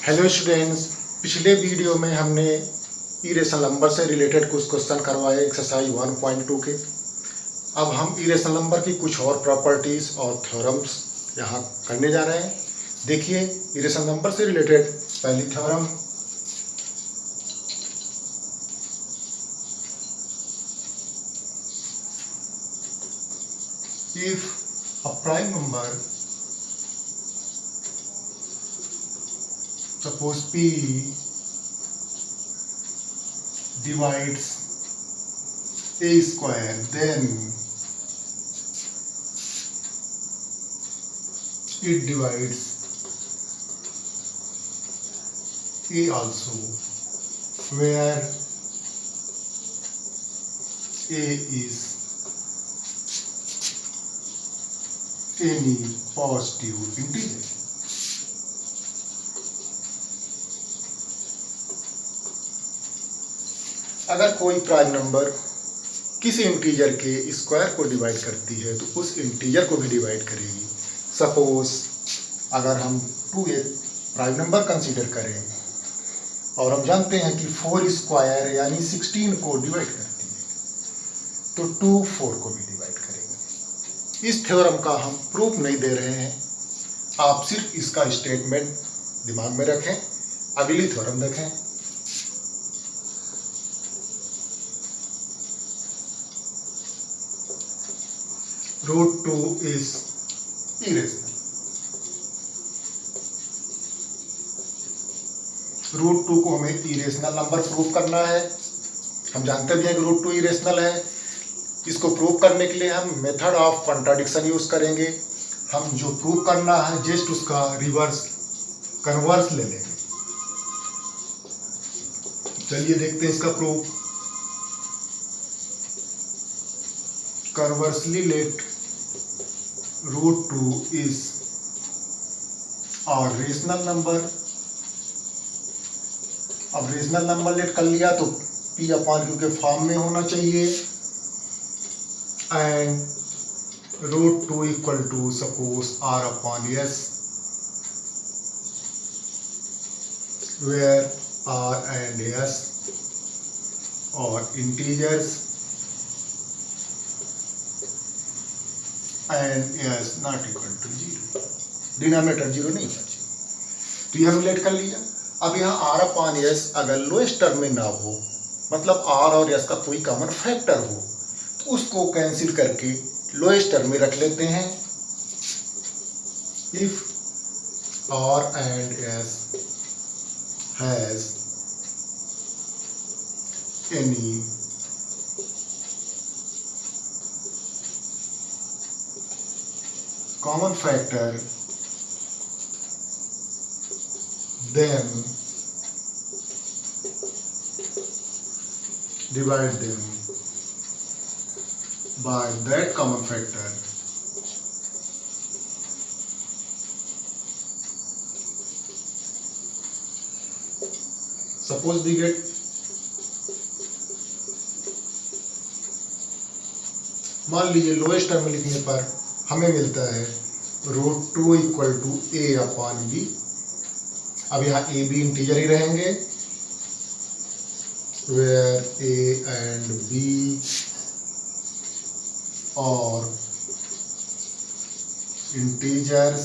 Hello students, पिछले video में हमने इरेशनल नंबर से रिलेटेड कुछ क्वेश्चन करवाए एक्सरसाइज 1.2 के। अब हम इरेशनल नंबर की कुछ और प्रॉपर्टीज और थ्योरम्स यहाँ करने जा रहे हैं। देखिए, इरेशनल नंबर से रिलेटेड पहली theorem, if a prime number suppose P divides A square, then it divides A also, where A is any positive integer. अगर कोई प्राइम नंबर किसी इंटीजर के स्क्वायर को डिवाइड करती है तो उस इंटीजर को भी डिवाइड करेगी। सपोज अगर हम 2 एक प्राइम नंबर कंसीडर करें और हम जानते हैं कि 4 स्क्वायर यानी 16 को डिवाइड करती है, तो 2 4 को भी डिवाइड करेंगे। इस थ्योरम का हम प्रूफ नहीं दे रहे हैं, आप सिर्फ इसका स्टेटमेंट दिमाग में रखें। अगली थ्योरम देखें। √2 is irrational. √2 को हमें इरेशनल नंबर प्रूव करना है। हम जानते भी हैं कि √2 इरेशनल है। इसको प्रूव करने के लिए हम मेथड ऑफ कॉन्ट्राडिक्शन यूज करेंगे। हम जो प्रूव करना है जस्ट उसका रिवर्स कन्वर्स ले लेंगे। चलिए देखते हैं इसका प्रूफ। कन्वर्सली लेट √2 is और रेशनल नंबर। अब रेशनल नंबर लेट कर लिया तो P/Q के फॉर्म में होना चाहिए। And √2 equal to suppose R/S, where R and S are integers and S not equal to 0, denominator 0 नहीं होना चाहिए। तो ये हम लेट कर लिया। अब यहाँ R/S अगर लोएस्ट टर्म में ना हो, मतलब R और S का कोई कॉमन फैक्टर हो, तो उसको कैंसिल करके लोएस्ट टर्म में रख लेते हैं। If R and S has any common factor, then divide them by that common factor suppose we get मान लीजिए लोएस्ट टर्म में लिखने पर हमें मिलता है √2 इक्वल टू A/B। अब यहाँ A B इंटीजर ही रहेंगे, where A and B और integers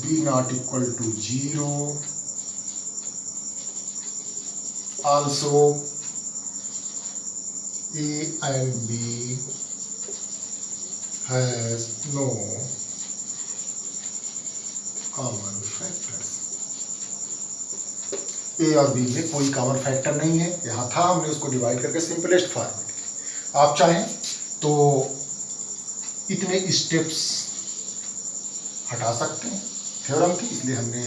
B not equal to 0, also A and B has no common factors। A और B में कोई कॉमन फैक्टर नहीं है। यहाँ था, हमने उसको डिवाइड करके सिंपलेस्ट फॉर्म में लिखा। आप चाहें तो इतने स्टेप्स हटा सकते हैं थ्योरम की, इसलिए हमने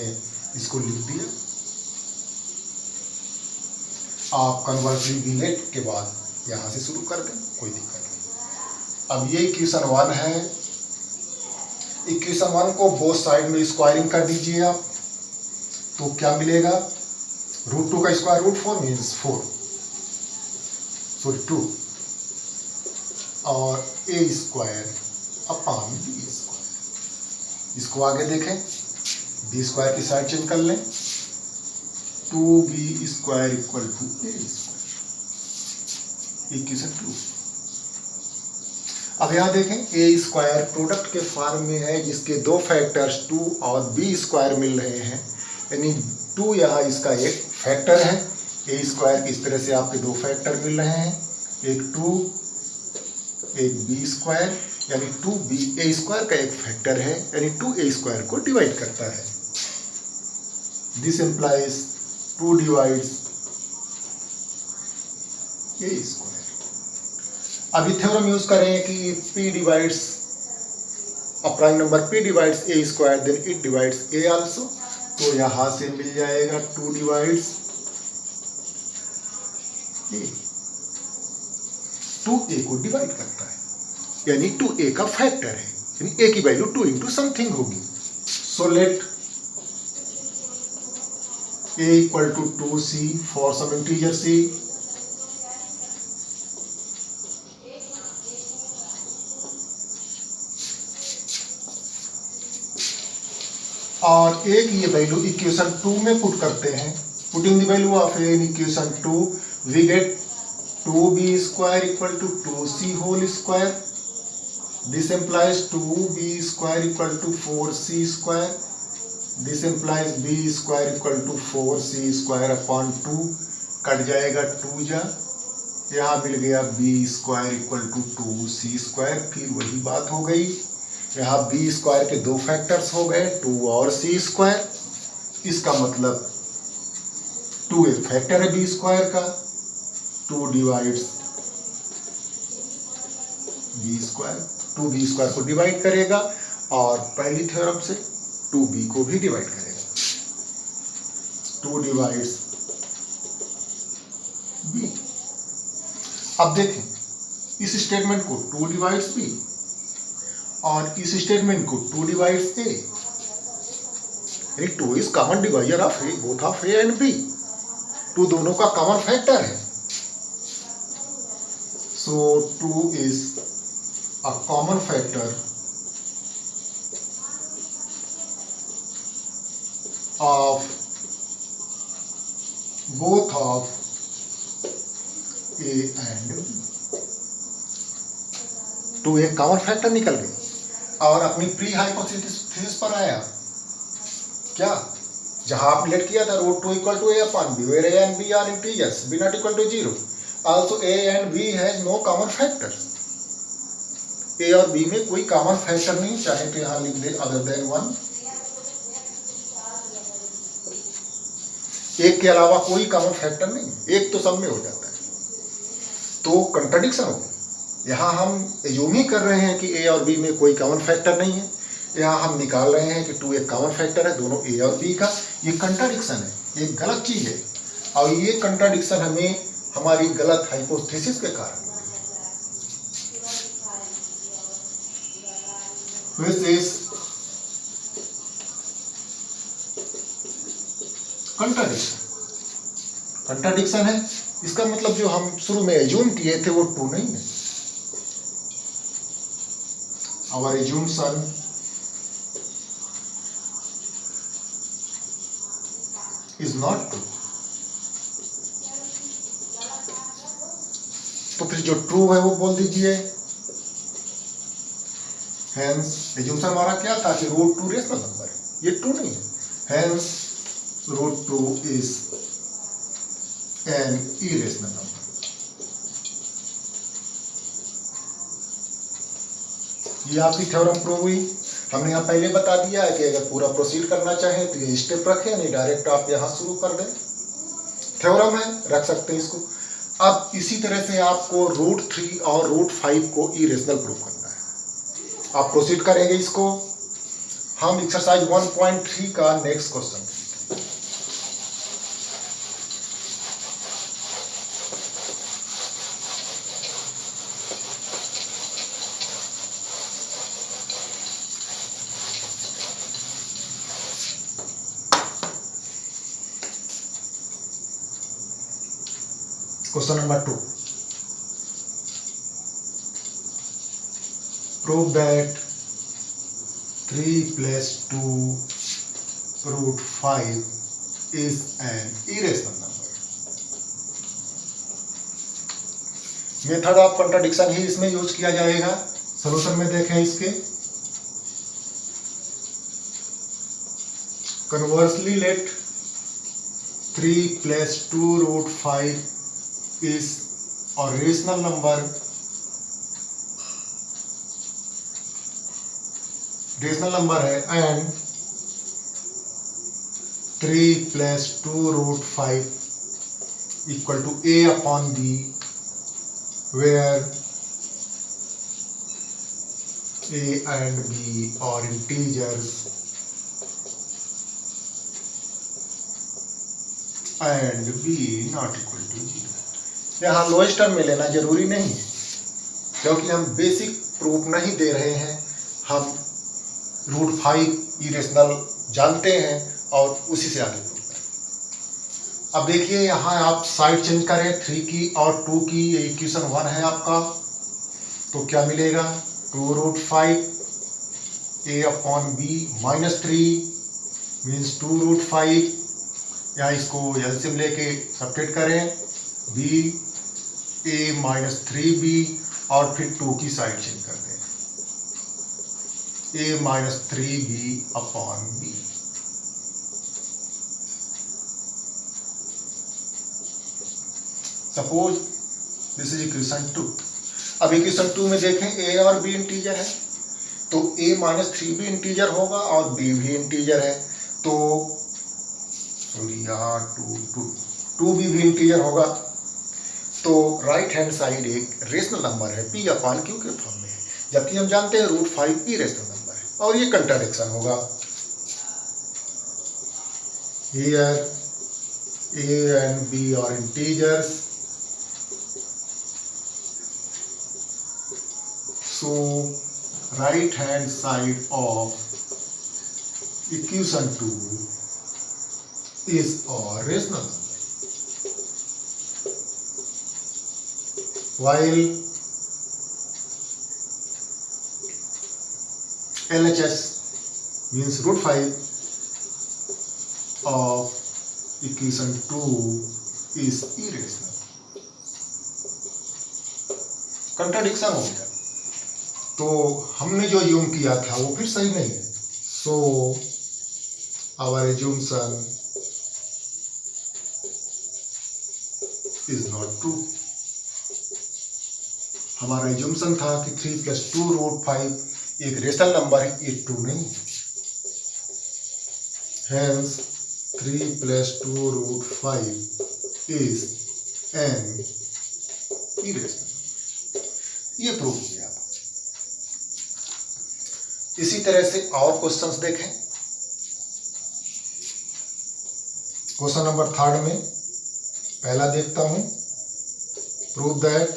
इसको लिख दिया। आप कन्वर्सली रिलेट के बाद यहाँ से शुरू कर दें, कोई दिक्कत नहीं। अब ये इक्वेशन 1 है। इक्वेशन 1 को बोथ साइड में स्क्वायरिंग कर दीजिए आप, तो क्या मिलेगा? √2 का स्क्वायर √4 मीन्स 2 और A² / B²। इसको आगे देखें, B² की साइड चेंज कर लें। 2b square equal to a square, equation 2। अब यहाँ देखें a स्क्वायर प्रोडक्ट के फॉर्म में है जिसके दो फैक्टर्स 2 और b स्क्वायर मिल रहे हैं, यानी 2 यहाँ इसका एक फैक्टर है। a स्क्वायर इस तरह से आपके दो फैक्टर मिल रहे हैं, एक 2 एक b स्क्वायर, यानी 2b a स्क्वायर का एक फैक्टर है, यानी 2a स्क्वायर को डिवाइड करता है। This implies 2 divides a square. अभी थ्योरम यूज करें कि p divides a prime number p divides a square, then it divides a also. तो यहां से मिल जाएगा 2 डिवाइड्स a, 2a को डिवाइड करता है, यानी 2a का फैक्टर है, यानी a की वैल्यू 2 इंटू समथिंग होगी। So let a equal to 2c for some integer c, और a की ये वैल्यू इक्वेशन 2 में पुट करते हैं। Putting the value of a in equation 2 we get 2b square equal to 2c whole square. This implies 2b square equal to 4c square. This implies b square equal to 4c square upon 2, कट जाएगा 2 जा, यहाँ मिल गया b square equal to 2c square. फिर वही बात हो गई, यहाँ b स्क्वायर के दो फैक्टर्स हो गए 2 और c स्क्वायर। इसका मतलब 2 एक फैक्टर है b स्क्वायर का, 2 divides b square, 2b square को डिवाइड करेगा और पहली थ्योरम से 2b को भी डिवाइड करेगा। 2 डिवाइड्स b। अब देखें इस स्टेटमेंट को 2 डिवाइड्स b और इस स्टेटमेंट को 2 डिवाइड्स a, यानी 2 is common divisor of a, both of a and b। 2 दोनों का कॉमन फैक्टर है, so 2 is a common factor of both of a and b। 2 एक कॉमन फैक्टर निकल गई और अपनी प्री हाइपोथेसिस पर आया क्या, जहां आप लेट किया था root 2 equal to a upon b, where a and b are integers, b not equal to 0। Also a and b has no common factor। a और b में कोई कॉमन फैक्टर नहीं, चाहे तो यहां लिख दे अदर देन 1। एक के अलावा कोई कॉमन फैक्टर नहीं, एक तो सब में हो जाता है, तो कंट्राडिक्शन हो। यहाँ हम एज्यूम ही कर रहे हैं कि a और b में कोई कॉमन फैक्टर नहीं है, यहाँ हम निकाल रहे हैं कि 2 एक कॉमन फैक्टर है दोनों a और b का। ये कंट्राडिक्शन है, ये गलत चीज है, और ये कंट्राडिक्शन हमें हमारी गलत हाइपोथेसिस के कारण which is कंट्राडिक्शन है। इसका मतलब जो हम शुरू में एज्यूम किए थे वो 2 नहीं है। Our assumption is not true। तो फिर जो ट्रू है वो बोल दीजिए। Hence assumption हमारा क्या था कि रूट 2 रेशनल नंबर है, ये ट्रू नहीं है। Hence root 2 is an irrational number। ये आपकी थ्योरम प्रूव हुई। हमने यहाँ पहले बता दिया है कि अगर पूरा प्रोसीड करना चाहें तो ये स्टेप रखें, नहीं डायरेक्ट आप यहाँ शुरू कर दें। थ्योरम है, रख सकते हैं इसको। अब इसी तरह से आपको रूट 3 और रूट 5 को इरेशनल प्रूव करना है। आप प्रोसीड करेंगे इसको। हम एक्सरसाइज 1.3 का next question. Question number 2. Prove that 3 plus 2 root 5 is an irrational number. Method of contradiction ही इसमें यूज किया जाएगा। सॉल्यूशन में देखें इसके, conversely let 3 + 2 √ 5 is a rational number, है, and 3 + 2 √ 5 equal to a upon b, where a and b are integers and b not equal to 0। यहाँ lowest term में लेना जरूरी नहीं है, क्योंकि हम बेसिक प्रूफ नहीं दे रहे हैं, हम √5 इरेशनल जानते हैं और उसी से आगे प्रूफ करें। अब देखिए यहाँ आप साइड चेंज करें, 3 की और 2 की, ये इक्वेशन 1 है आपका, तो क्या मिलेगा 2√5 a upon b -3 मीन्स 2√5। यहाँ इसको एलसीएम लेके सब्ट्रैक्ट करें, b a -3b और फिर 2 की साइड चेंज कर दें, a -3b upon b। Suppose this is equation 2। अब इक्वेशन 2 में देखें a और b इंटीजर है, तो a -3b इंटीजर होगा और b भी इंटीजर है, तो सॉरी यहाँ 2b भी इंटीजर होगा, तो राइट हैंड साइड एक रेशनल नंबर है p अपॉन q के फॉर्म में है, जबकि हम जानते हैं √5 इरेशनल नंबर है, और ये कंट्राडिक्शन होगा। Here a and b are integers, so right hand side of equation 2 is a rational number, while LHS means √5 of equation 2 is irrational। Contradiction हो गया, तो हमने जो यूम किया था वो फिर सही नहीं है, so our assumption is not true. हमारा एज्यूम्शन था कि 3 + 2 √ 5 एक रेशनल नंबर है, ये ट्रू नहीं है। Hence 3 + 2 √ 5 is an irrational। ये प्रूव किया। इसी तरह से और क्वेश्चंस देखें। क्वेश्चन नंबर 3 में पहला देखता हूं, प्रूव दैट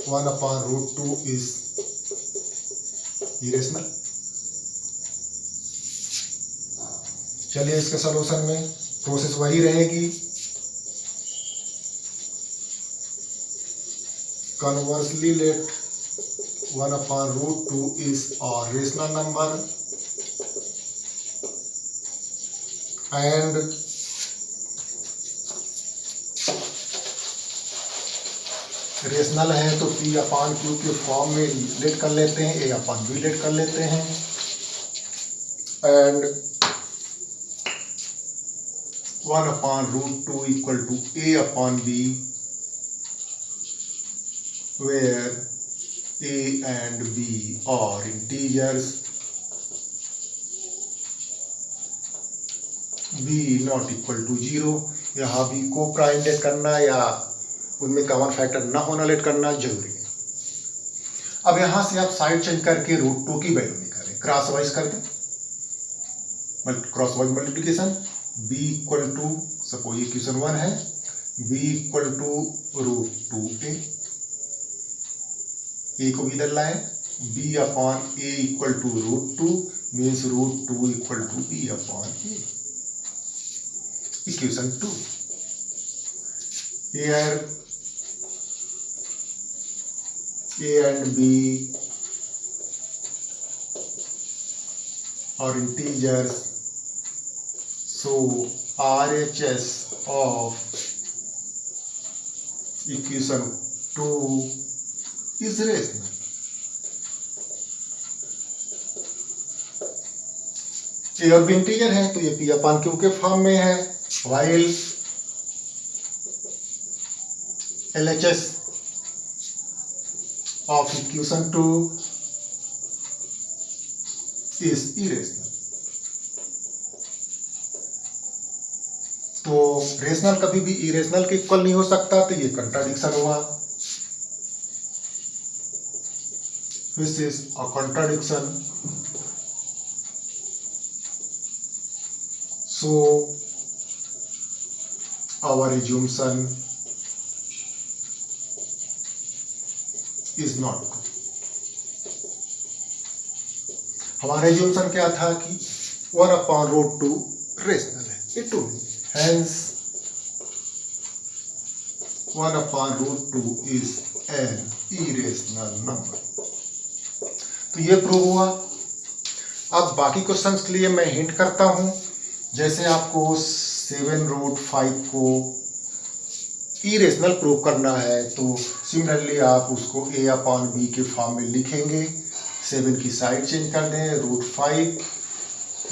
1/√2 इज इरेशनल। चलिए इसके सॉल्यूशन में प्रोसेस वही रहेगी, conversely let 1/√2 is a rational number and rational है तो p/q के फॉर्म में लेट कर लेते हैं, a/b लेट कर लेते हैं, and 1/√2 equal to a/b, where a and b are integers, b not equal to 0। यहाँ b को प्राइम लेट करना या उनमें कॉमन फैक्टर ना होना लेट करना जरूरी है। अब यहाँ से आप साइड चेंज करके √2 की वैल्यू निकालें, क्रॉस वाइज कर दें, cross wise multiplication, b equal to, suppose ये इक्वेशन 1 है, b इक्वल टू √2a, ए को भी इधर लाए, b/a equal to √2 means √2 equal to b/a। Equation 2, here a and b are integers So RHS of equation 2 is rational. ए और B integer है तो ये पी अपान क्यू के फॉर्म में है, while LHS of equation 2 is irrational. तो rational कभी भी इरेशनल के इक्वल नहीं हो सकता, तो ये कंट्राडिक्शन हुआ. This is a contradiction. So our assumption is not good. हमारा assumption क्या था कि 1/√2 रेशनल है, ये true. Hence 1/√2 is an irrational number. तो ये प्रूव हुआ. अब बाकी क्वेश्चंस के लिए मैं हिंट करता हूं. जैसे आपको 7√5 को इरेशनल प्रूव करना है तो सिमिलरली आप उसको a/b के फॉर्म में लिखेंगे. 7 की साइड चेंज कर दें, √5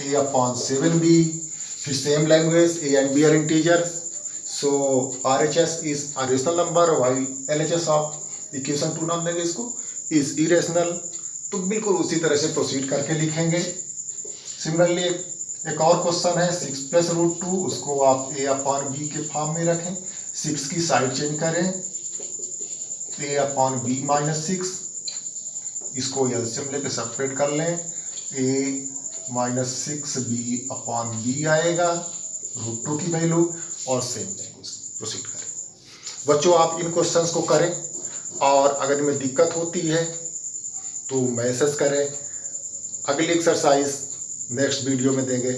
a/7b. फिर same language, a and b are integers, so RHS is a rational number while LHS of equation 2 नाम देंगे इसको is irrational. तो बिल्कुल उसी तरह से प्रोसीड करके लिखेंगे. सिमिलरली एक और क्वेश्चन है 6 + √2, उसको आप a/b के फॉर्म में रखें. 6 की साइड चेंज करें, a/b - 6. इसको एलसीएम लेके सेपरेट कर लें, a - 6b/b आएगा, √2 की वैल्यू, और सेम लैंग्वेज प्रोसीड करें. बच्चों आप इन क्वेश्चंस को करें, और अगर इनमें दिक्कत होती है तो मैसेज करें. अगली एक्सरसाइज नेक्स्ट वीडियो में देंगे.